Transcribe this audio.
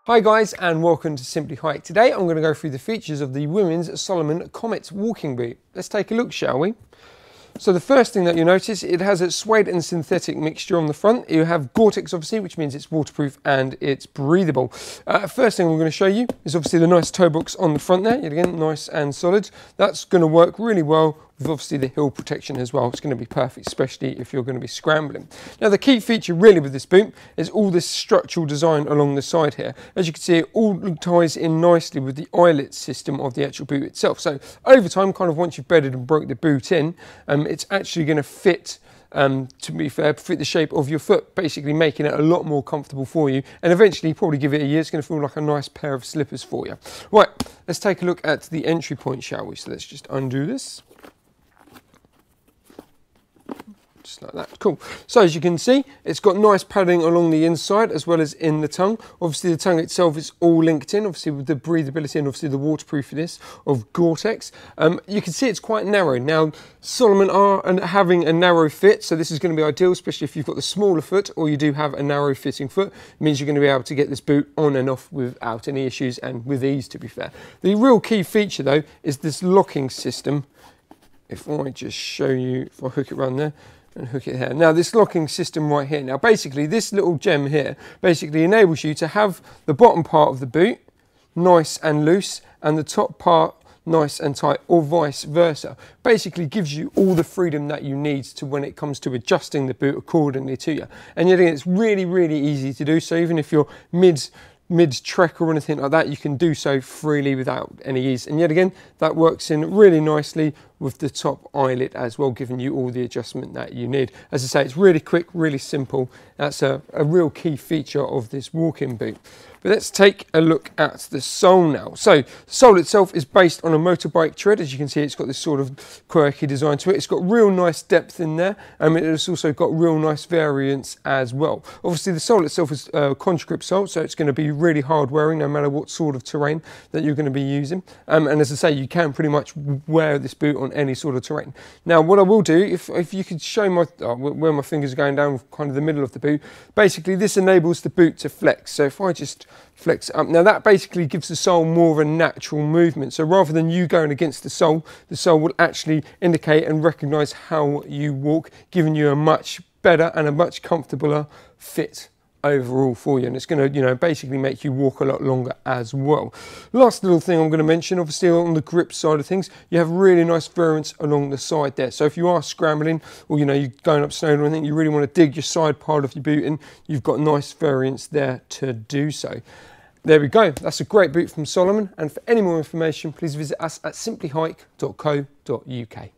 Hi guys and welcome to Simply Hike. Today I'm going to go through the features of the women's Salomon Comet walking boot. Let's take a look, shall we? So the first thing that you'll notice, it has a suede and synthetic mixture on the front. You have Gore-Tex obviously, which means it's waterproof and it's breathable. First thing we're going to show you is obviously the nice toe box on the front there. Yet again, nice and solid. That's going to work really well with obviously the heel protection as well. It's going to be perfect, especially if you're going to be scrambling. Now the key feature really with this boot is all this structural design along the side here. As you can see, it all ties in nicely with the eyelet system of the actual boot itself. So over time, kind of once you've bedded and broke the boot in, it's actually going to fit, to be fair, fit the shape of your foot, basically making it a lot more comfortable for you. And eventually, probably give it a year, it's going to feel like a nice pair of slippers for you. Right, let's take a look at the entry point, shall we? So let's just undo this. Just like that, cool. So as you can see, it's got nice padding along the inside as well as in the tongue. Obviously the tongue itself is all linked in, obviously with the breathability and obviously the waterproofiness of Gore-Tex. You can see it's quite narrow. Now Salomon are having a narrow fit, so this is going to be ideal, especially if you've got the smaller foot or you do have a narrow fitting foot. It means you're going to be able to get this boot on and off without any issues and with ease, to be fair. The real key feature though is this locking system. If I just show you, if I hook it around there, and hook it here. Now this locking system right here, now basically this little gem here basically enables you to have the bottom part of the boot nice and loose and the top part nice and tight, or vice versa. Basically gives you all the freedom that you need to when it comes to adjusting the boot accordingly to you. And yet again, it's really easy to do. So even if you're mid-trek or anything like that, you can do so freely without any ease. And yet again, that works in really nicely with the top eyelet as well, giving you all the adjustment that you need. As I say, it's really quick, really simple. That's a real key feature of this walking boot. But let's take a look at the sole now. So the sole itself is based on a motorbike tread. As you can see, it's got this sort of quirky design to it. It's got real nice depth in there. It's also got real nice variance as well. Obviously the sole itself is contra grip sole, so it's going to be really hard wearing no matter what sort of terrain that you're going to be using. And as I say, you can pretty much wear this boot on any sort of terrain. Now what I will do, if you could show my where my fingers are going down kind of the middle of the boot, basically this enables the boot to flex. So if I just flex it up, now that basically gives the sole more of a natural movement. So rather than you going against the sole will actually indicate and recognize how you walk, giving you a much better and a much comfortabler fit overall for you, and it's going to basically make you walk a lot longer as well. Last little thing I'm going to mention, obviously on the grip side of things, you have really nice variance along the side there. So if you are scrambling or you're going up snow or anything, you really want to dig your side part of your boot in, you've got nice variance there to do so. There we go, that's a great boot from Salomon, and for any more information please visit us at simplyhike.co.uk.